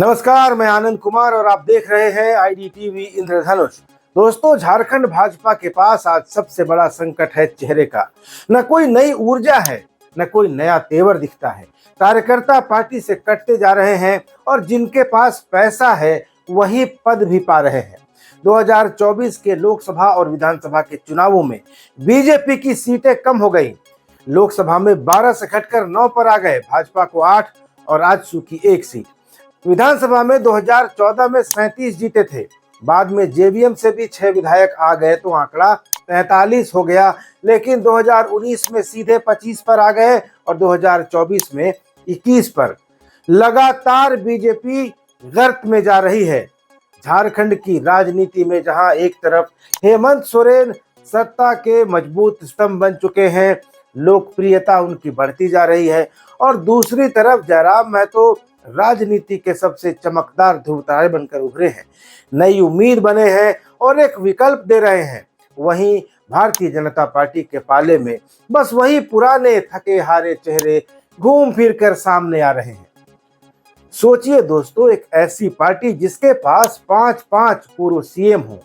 नमस्कार, मैं आनंद कुमार और आप देख रहे हैं आईडीटीवी इंद्रधनुष। दोस्तों, झारखंड भाजपा के पास आज सबसे बड़ा संकट है चेहरे का। न कोई नई ऊर्जा है, न कोई नया तेवर दिखता है। कार्यकर्ता पार्टी से कटते जा रहे हैं और जिनके पास पैसा है वही पद भी पा रहे हैं। 2024 के लोकसभा और विधानसभा के चुनावों में बीजेपी की सीटें कम हो गई। लोकसभा में 12 से घटकर 9 पर आ गए, भाजपा को 8 और आजसू की 1 सीट। विधानसभा में 2014 में 37 जीते थे, बाद में जेवीएम से भी 6 विधायक आ गए तो आंकड़ा 43 हो गया। लेकिन 2019 में सीधे 25 पर आ गए और 2024 में 21 पर। लगातार बीजेपी गर्त में जा रही है। झारखंड की राजनीति में जहां एक तरफ हेमंत सोरेन सत्ता के मजबूत स्तंभ बन चुके हैं, लोकप्रियता उनकी बढ़ती जा रही है, और दूसरी तरफ जयराम महतो राजनीति के सबसे चमकदार ध्रुव तारे बनकर उभरे हैं, नई उम्मीद बने हैं और एक विकल्प दे रहे हैं। वहीं भारतीय जनता पार्टी के पाले में बस वही पुराने थके हारे चेहरे घूम फिर कर सामने आ रहे हैं। सोचिए दोस्तों, एक ऐसी पार्टी जिसके पास 5-5 पूर्व सीएम हो,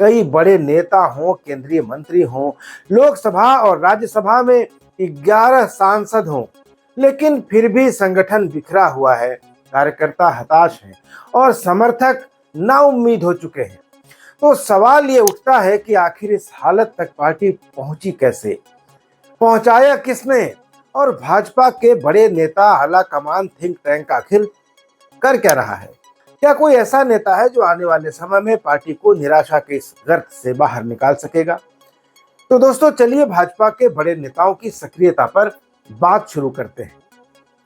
कई बड़े नेता हों, केंद्रीय मंत्री हों, लोकसभा और राज्यसभा में 11 सांसद हों, लेकिन फिर भी संगठन बिखरा हुआ है, कार्यकर्ता हताश हैं और समर्थक नाउम्मीद हो चुके हैं। तो सवाल ये उठता है कि आखिर इस हालत तक पार्टी पहुंची कैसे, पहुंचाया किसने, और भाजपा के बड़े नेता आला कमान थिंक टैंक आखिर कर क्या रहा है? क्या कोई ऐसा नेता है जो आने वाले समय में पार्टी को निराशा के इस गर्त से बाहर निकाल सकेगा? तो दोस्तों, चलिए भाजपा के बड़े नेताओं की सक्रियता पर बात शुरू करते हैं।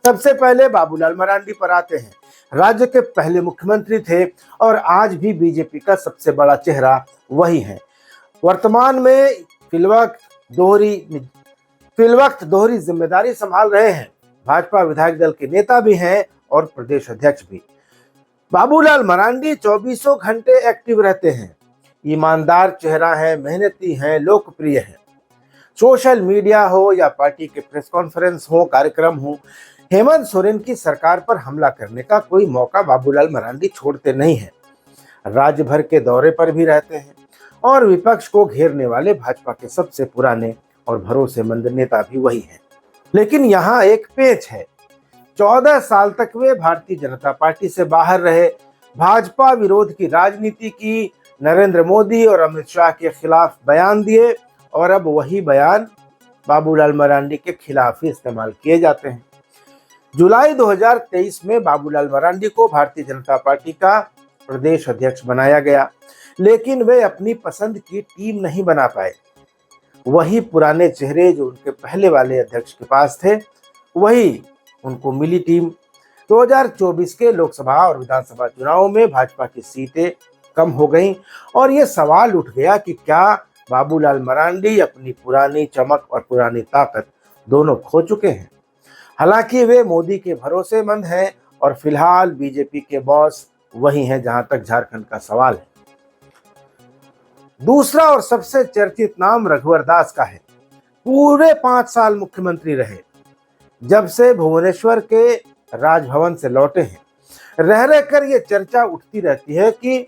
सबसे पहले बाबूलाल मरांडी पर आते हैं। राज्य के पहले मुख्यमंत्री थे और आज भी बीजेपी का सबसे बड़ा चेहरा वही है। वर्तमान में फिलवक्त दोहरी जिम्मेदारी संभाल रहे हैं। भाजपा विधायक दल के नेता भी हैं और प्रदेश अध्यक्ष भी। बाबूलाल मरांडी 24 घंटे एक्टिव रहते हैं, ईमानदार चेहरा है, मेहनती हैं, लोकप्रिय हैं। सोशल मीडिया हो या पार्टी के प्रेस कॉन्फ्रेंस हो, कार्यक्रम हो, हेमंत सोरेन की सरकार पर हमला करने का कोई मौका बाबूलाल मरांडी छोड़ते नहीं हैं। राज्य भर के दौरे पर भी रहते हैं और विपक्ष को घेरने वाले भाजपा के सबसे पुराने और भरोसेमंद नेता भी वही हैं। लेकिन यहाँ एक पेच है। 14 साल तक वे भारतीय जनता पार्टी से बाहर रहे, भाजपा विरोध की राजनीति की, नरेंद्र मोदी और अमित शाह के खिलाफ बयान दिए और अब वही बयान बाबूलाल मरांडी के खिलाफ ही इस्तेमाल किए जाते हैं। जुलाई 2023 में बाबूलाल मरांडी को भारतीय जनता पार्टी का प्रदेश अध्यक्ष बनाया गया, लेकिन वे अपनी पसंद की टीम नहीं बना पाए। वही पुराने चेहरे जो उनके पहले वाले अध्यक्ष के पास थे, वही उनको मिली टीम। 2024 के लोकसभा और विधानसभा चुनावों में भाजपा की सीटें कम हो गईं और ये सवाल उठ गया कि क्या बाबूलाल मरांडी अपनी पुरानी चमक और पुरानी ताकत दोनों खो चुके हैं? हालांकि वे मोदी के भरोसेमंद हैं और फिलहाल बीजेपी के बॉस वही हैं, जहां तक झारखंड का सवाल है। दूसरा और सबसे चर्चित नाम रघुवर दास का है। पूरे 5 साल मुख्यमंत्री रहे, जब से भुवनेश्वर के राजभवन से लौटे हैं। रह रहकर ये चर्चा उठती रहती है कि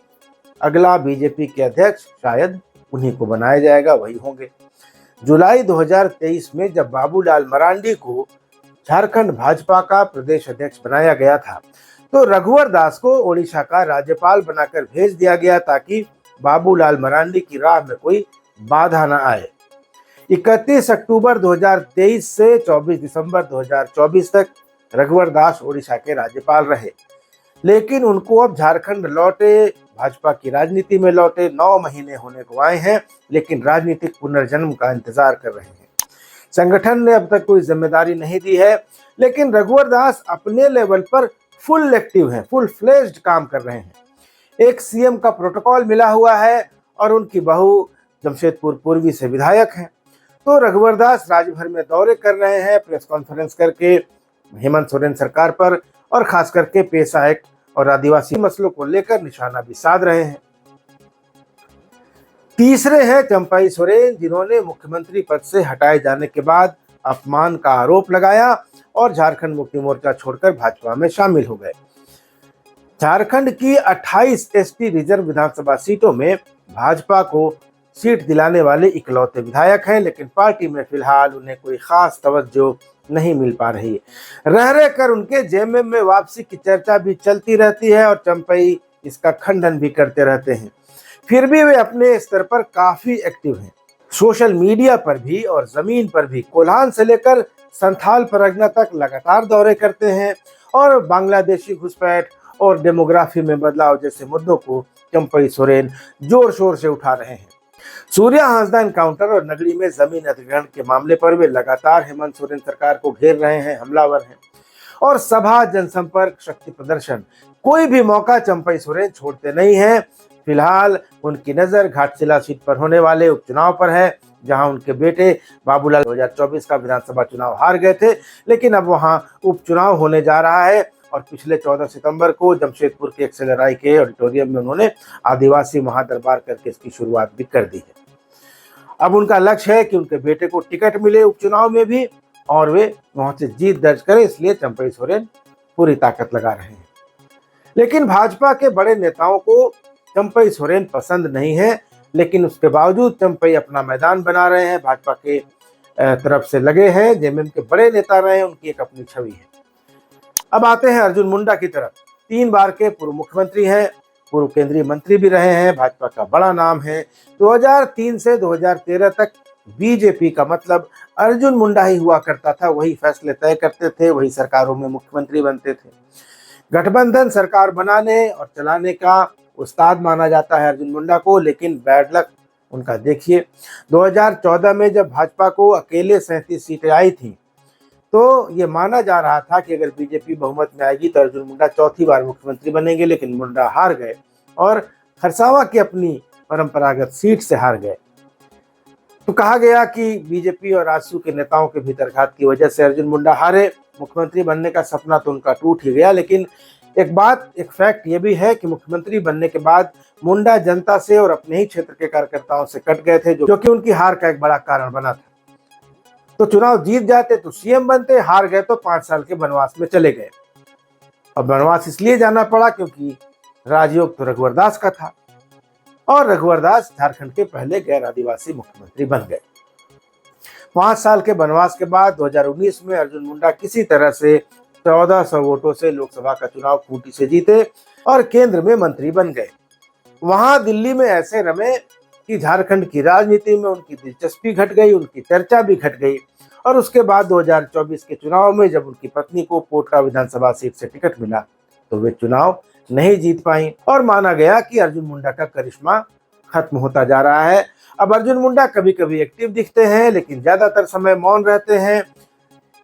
अगला बीजेपी के अध्यक्ष शायद उन्हीं को बनाया जाएगा, वही होंगे। जुलाई 2023 में जब बाबूलाल मरांडी को झारखंड भाजपा का प्रदेश अध्यक्ष बनाया गया था, तो रघुवर दास को ओडिशा का राज्यपाल बनाकर भेज दिया गया ताकि बाबूलाल मरांडी की राह में कोई बाधा न आए। 31 अक्टूबर 2023 से 24 दिसंबर 2024 तक रघुवर दास ओडिशा के राज्यपाल रहे, लेकिन उनको अब झारखंड लौटे, भाजपा की राजनीति में लौटे 9 महीने होने को आए हैं, लेकिन राजनीतिक पुनर्जन्म का इंतजार कर रहे हैं। संगठन ने अब तक कोई जिम्मेदारी नहीं दी है, लेकिन रघुवर दास अपने लेवल पर फुल एक्टिव हैं, फुल फ्लेज्ड काम कर रहे हैं। एक सीएम का प्रोटोकॉल मिला हुआ है और उनकी बहू जमशेदपुर पूर्वी से विधायक हैं। तो रघुवर दास राज्य भर में दौरे कर रहे हैं, प्रेस कॉन्फ्रेंस करके हेमंत सोरेन सरकार पर और खास करके पेशा एक्ट और आदिवासी मसलों को लेकर निशाना भी साध रहे हैं। तीसरे हैं चंपाई सोरेन, जिन्होंने मुख्यमंत्री पद से हटाए जाने के बाद अपमान का आरोप लगाया और झारखंड मुक्ति मोर्चा छोड़कर भाजपा में शामिल हो गए। झारखंड की 28 एसटी रिजर्व विधानसभा सीटों में भाजपा को सीट दिलाने वाले इकलौते विधायक हैं, लेकिन पार्टी में फिलहाल उन्हें कोई खास तवज्जो नहीं मिल पा रही। रह रहकर उनके जेएमएम में वापसी की चर्चा भी चलती रहती है और चंपई इसका खंडन भी करते रहते हैं। फिर भी वे अपने स्तर पर काफी एक्टिव हैं। सोशल मीडिया पर भी और जमीन पर भी कोल्हान से लेकर संथाल परगना तक लगातार दौरे करते हैं और बांग्लादेशी घुसपैठ और डेमोग्राफी में बदलाव जैसे मुद्दों को चंपई सोरेन जोर शोर से उठा रहे हैं। सूर्या हांसदा एनकाउंटर और नगरी में जमीन अधिग्रहण के मामले पर वे लगातार हेमंत सोरेन सरकार को घेर रहे हैं, हमलावर हैं। और सभा, जनसंपर्क, शक्ति प्रदर्शन, कोई भी मौका चंपई सोरेन छोड़ते नहीं हैं। फिलहाल उनकी नजर घाटशिला सीट पर होने वाले उपचुनाव पर है, जहां उनके बेटे बाबूलाल 2024 का विधानसभा चुनाव हार गए थे, लेकिन अब वहां उपचुनाव होने जा रहा है। और पिछले 14 सितंबर को जमशेदपुर के एक्सेलराई के ऑडिटोरियम में उन्होंने आदिवासी महादरबार करके इसकी शुरुआत भी कर दी है। अब उनका लक्ष्य है कि उनके बेटे को टिकट मिले उपचुनाव में भी और वे वहां से जीत दर्ज करें, इसलिए चंपई सोरेन पूरी ताकत लगा रहे हैं। लेकिन भाजपा के बड़े नेताओं को चंपई सोरेन पसंद नहीं है, लेकिन उसके बावजूद चंपई अपना मैदान बना रहे हैं, भाजपा के तरफ से लगे हैं। जेएमएम के बड़े नेता रहे हैं, उनकी एक अपनी छवि है। अब आते हैं अर्जुन मुंडा की तरफ। 3 बार के पूर्व मुख्यमंत्री हैं, पूर्व केंद्रीय मंत्री भी रहे हैं, भाजपा का बड़ा नाम है। 2003 से 2013 तक बीजेपी का मतलब अर्जुन मुंडा ही हुआ करता था, वही फैसले तय करते थे, वही सरकारों में मुख्यमंत्री बनते थे। गठबंधन सरकार बनाने और चलाने का उस्ताद माना जाता है अर्जुन मुंडा को, लेकिन बैड लक उनका देखिए। 2014 में जब भाजपा को अकेले 37 सीटें आई थी, तो ये माना जा रहा था कि अगर बीजेपी बहुमत में आएगी तो अर्जुन मुंडा 4थी बार मुख्यमंत्री बनेंगे, लेकिन मुंडा हार गए और खरसावां की अपनी परंपरागत सीट से हार गए। तो कहा गया कि बीजेपी और आजसू के नेताओं के भीतरघात की वजह से अर्जुन मुंडा हारे। मुख्यमंत्री बनने का सपना तो उनका टूट ही गया, लेकिन एक फैक्ट ये भी है कि मुख्यमंत्री बनने के बाद मुंडा जनता से और अपने ही क्षेत्र के कार्यकर्ताओं से कट गए थे, जो कि उनकी हार का एक बड़ा कारण बना था। तो चुनाव जीत जाते तो सीएम बनते, हार गए तो 5 साल के वनवास में चले गए। और वनवास इसलिए जाना पड़ा क्योंकि राजयोग तो रघुवर दास का था और रघुवर दास झारखंड के पहले गैर आदिवासी मुख्यमंत्री बन गए। 5 साल के वनवास के बाद 2019 में अर्जुन मुंडा किसी तरह से 1400 वोटों से लोकसभा का चुनाव खूंटी से जीते और केंद्र में मंत्री बन गए। वहां दिल्ली में ऐसे रमे कि झारखंड की राजनीति में उनकी दिलचस्पी घट गई, उनकी चर्चा भी घट गई। और उसके बाद 2024 के चुनाव में जब उनकी पत्नी को पोटका विधानसभा सीट से टिकट मिला तो वे चुनाव नहीं जीत पाई और माना गया कि अर्जुन मुंडा का करिश्मा खत्म होता जा रहा है। अब अर्जुन मुंडा कभी कभी एक्टिव दिखते हैं, लेकिन ज्यादातर समय मौन रहते हैं।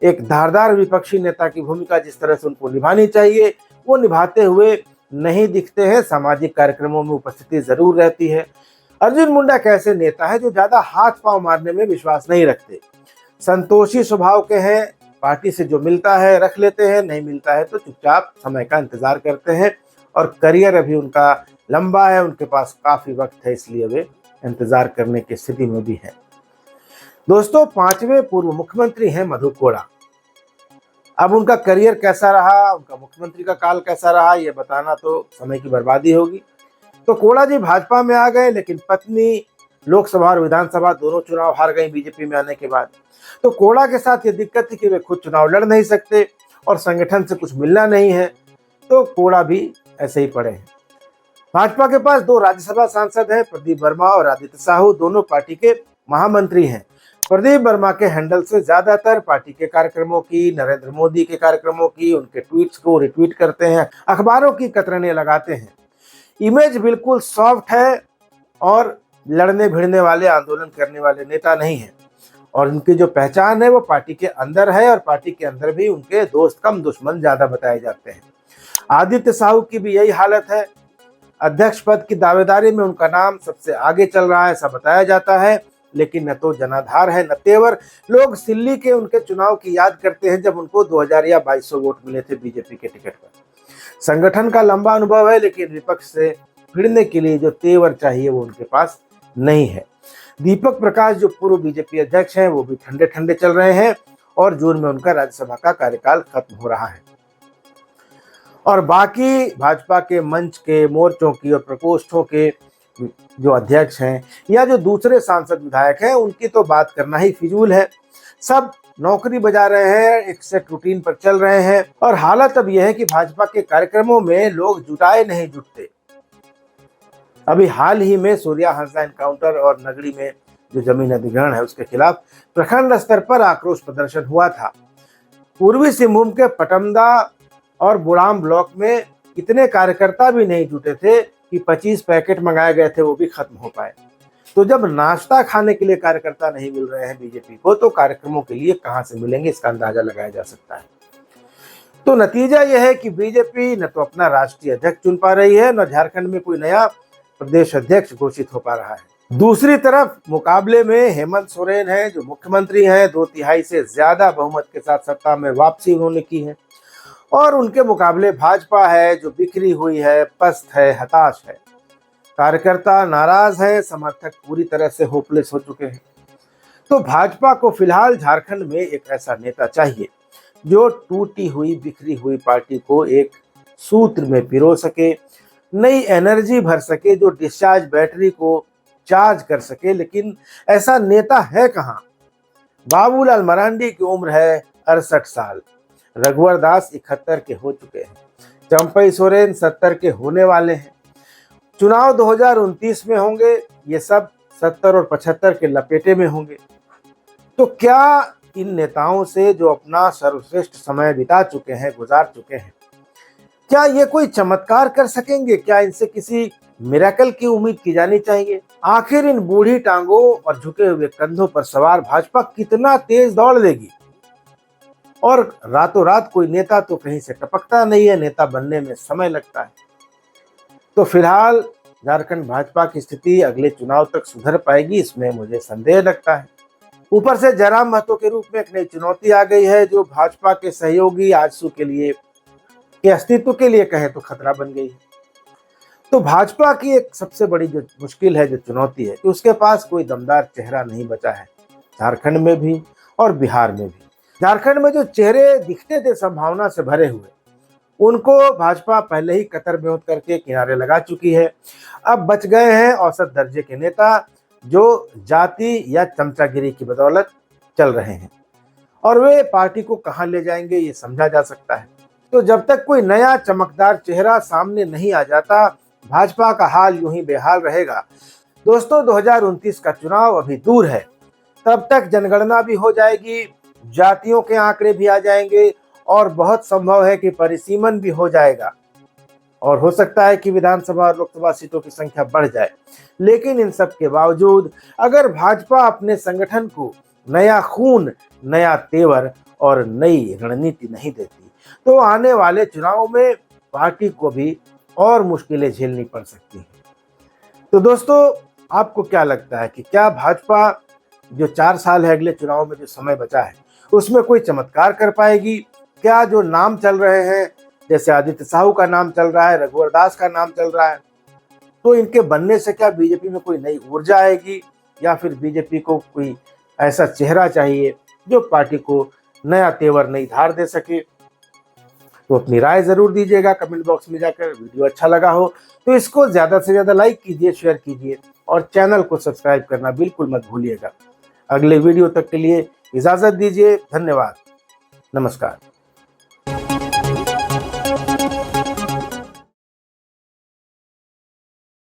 एक धारदार विपक्षी नेता की भूमिका जिस तरह से उनको निभानी चाहिए वो निभाते हुए नहीं दिखते हैं। सामाजिक कार्यक्रमों में उपस्थिति जरूर रहती है। अर्जुन मुंडा एक ऐसे नेता है जो ज्यादा हाथ पांव मारने में विश्वास नहीं रखते, संतोषी स्वभाव के हैं। पार्टी से जो मिलता है रख लेते हैं, नहीं मिलता है तो चुपचाप समय का इंतजार करते हैं। और करियर अभी उनका लंबा है, उनके पास काफी वक्त है, इसलिए वे इंतजार करने की स्थिति में भी है। दोस्तों, 5वें पूर्व मुख्यमंत्री हैं मधु कोड़ा। अब उनका करियर कैसा रहा, उनका मुख्यमंत्री का काल कैसा रहा, ये बताना तो समय की बर्बादी होगी। तो कोड़ा जी भाजपा में आ गए, लेकिन पत्नी लोकसभा और विधानसभा दोनों चुनाव हार गई बीजेपी में आने के बाद। तो कोड़ा के साथ ये दिक्कत थी कि वे खुद चुनाव लड़ नहीं सकते और संगठन से कुछ मिलना नहीं है, तो कोड़ा भी ऐसे ही पड़े हैं। भाजपा के पास 2 राज्यसभा सांसद हैं, प्रदीप वर्मा और आदित्य साहू, दोनों पार्टी के महामंत्री हैं। प्रदीप वर्मा के हैंडल से ज्यादातर पार्टी के कार्यक्रमों की, नरेंद्र मोदी के कार्यक्रमों की, उनके ट्वीट्स को रिट्वीट करते हैं, अखबारों की कतरने लगाते हैं। इमेज बिल्कुल सॉफ्ट है और लड़ने भिड़ने वाले, आंदोलन करने वाले नेता नहीं है। और उनकी जो पहचान है वो पार्टी के अंदर है और पार्टी के अंदर भी उनके दोस्त कम दुश्मन ज्यादा बताए जाते हैं। आदित्य साहू की भी यही हालत है। अध्यक्ष पद की दावेदारी में उनका नाम सबसे आगे चल रहा है, ऐसा बताया जाता है, लेकिन न तो जनाधार है न तेवर। लोग सिल्ली के उनके चुनाव की याद करते हैं जब उनको 2000 या 2200 वोट मिले थे बीजेपी के टिकट पर। संगठन का लंबा अनुभव है, लेकिन विपक्ष से भिड़ने के लिए जो तेवर चाहिए वो उनके पास नहीं है। दीपक प्रकाश जो पूर्व बीजेपी अध्यक्ष हैं वो भी ठंडे ठंडे चल रहे हैं और जून में उनका राज्यसभा का कार्यकाल खत्म हो रहा है। और बाकी भाजपा के मंच के, मोर्चों की और प्रकोष्ठों के जो अध्यक्ष हैं या जो दूसरे सांसद विधायक हैं, उनकी तो बात करना ही फिजूल है। सब नौकरी बजा रहे हैं, एक सेट रूटीन पर चल रहे हैं और हालत अब यह है कि भाजपा के कार्यक्रमों में लोग जुटाए नहीं जुटते। अभी हाल ही में सूर्या हांसदा एनकाउंटर और नगड़ी में जो जमीन अधिग्रहण है उसके खिलाफ प्रखंड स्तर पर आक्रोश प्रदर्शन हुआ था। पूर्वी सिंहभूम के पटमदा और बुड़ाम ब्लॉक में इतने कार्यकर्ता भी नहीं जुटे थे कि 25 पैकेट मंगाए गए थे वो भी खत्म हो पाए। तो जब नाश्ता खाने के लिए कार्यकर्ता नहीं मिल रहे हैं बीजेपी को, तो कार्यक्रमों के लिए कहां से मिलेंगे, इसका अंदाजा लगाया जा सकता है। तो नतीजा यह है कि बीजेपी न तो अपना राष्ट्रीय अध्यक्ष चुन पा रही है, न झारखंड में कोई नया प्रदेश अध्यक्ष घोषित हो पा रहा है। दूसरी तरफ मुकाबले में हेमंत सोरेन है जो मुख्यमंत्री हैं, 2/3 से ज्यादा बहुमत के साथ सत्ता में वापसी उन्होंने की है। और उनके मुकाबले भाजपा है जो बिखरी हुई है, पस्त है, हताश है। कार्यकर्ता नाराज है, समर्थक पूरी तरह से होपलेस हो चुके हैं। तो भाजपा को फिलहाल झारखंड में एक ऐसा नेता चाहिए जो टूटी हुई, बिखरी हुई पार्टी को एक सूत्र में पिरो सके, नई एनर्जी भर सके, जो डिस्चार्ज बैटरी को चार्ज कर सके। लेकिन ऐसा नेता है कहाँ? बाबूलाल मरांडी की उम्र है 68 साल, रघुवर दास 71 के हो चुके हैं, चंपई सोरेन 70 के होने वाले हैं। चुनाव 2029 में होंगे, ये सब 70 और 75 के लपेटे में होंगे। तो क्या इन नेताओं से जो अपना सर्वश्रेष्ठ समय बिता चुके हैं, गुजार चुके हैं, क्या ये कोई चमत्कार कर सकेंगे? क्या इनसे किसी मिरेकल की उम्मीद की जानी चाहिए? आखिर इन बूढ़ी टांगों और झुके हुए कंधों पर सवार भाजपा कितना तेज दौड़ लेगी? और रातों रात कोई नेता तो कहीं से टपकता नहीं है, नेता बनने में समय लगता है। तो फिलहाल झारखंड भाजपा की स्थिति अगले चुनाव तक सुधर पाएगी, इसमें मुझे संदेह लगता है। ऊपर से जयराम महतो के रूप में एक नई चुनौती आ गई है जो भाजपा के सहयोगी आजसू के अस्तित्व के लिए कहे तो खतरा बन गई है। तो भाजपा की एक सबसे बड़ी जो मुश्किल है, जो चुनौती है, कि उसके पास कोई दमदार चेहरा नहीं बचा है, झारखंड में भी और बिहार में भी। झारखंड में जो चेहरे दिखते थे संभावना से भरे हुए, उनको भाजपा पहले ही कतर-बेउत करके किनारे लगा चुकी है। अब बच गए हैं औसत दर्जे के नेता जो जाति या चमचागिरी की बदौलत चल रहे हैं, और वे पार्टी को कहां ले जाएंगे ये समझा जा सकता है। तो जब तक कोई नया चमकदार चेहरा सामने नहीं आ जाता, भाजपा का हाल यूं ही बेहाल रहेगा। दोस्तों, 2029 का चुनाव अभी दूर है, तब तक जनगणना भी हो जाएगी, जातियों के आंकड़े भी आ जाएंगे और बहुत संभव है कि परिसीमन भी हो जाएगा, और हो सकता है कि विधानसभा और लोकसभा सीटों की संख्या बढ़ जाए। लेकिन इन सब के बावजूद अगर भाजपा अपने संगठन को नया खून, नया तेवर और नई रणनीति नहीं देती, तो आने वाले चुनाव में पार्टी को भी और मुश्किलें झेलनी पड़ सकती हैं। तो दोस्तों, आपको क्या लगता है कि क्या भाजपा जो 4 साल है अगले चुनाव में जो समय बचा है, उसमें कोई चमत्कार कर पाएगी? क्या जो नाम चल रहे हैं, जैसे आदित्य साहू का नाम चल रहा है, रघुवर दास का नाम चल रहा है, तो इनके बनने से क्या बीजेपी में कोई नई ऊर्जा आएगी, या फिर बीजेपी को कोई ऐसा चेहरा चाहिए जो पार्टी को नया तेवर, नई धार दे सके? तो अपनी राय जरूर दीजिएगा कमेंट बॉक्स में जाकर। वीडियो अच्छा लगा हो तो इसको ज्यादा से ज्यादा लाइक कीजिए, शेयर कीजिए और चैनल को सब्सक्राइब करना बिल्कुल मत भूलिएगा। अगले वीडियो तक के लिए इजाजत दीजिए। धन्यवाद। नमस्कार।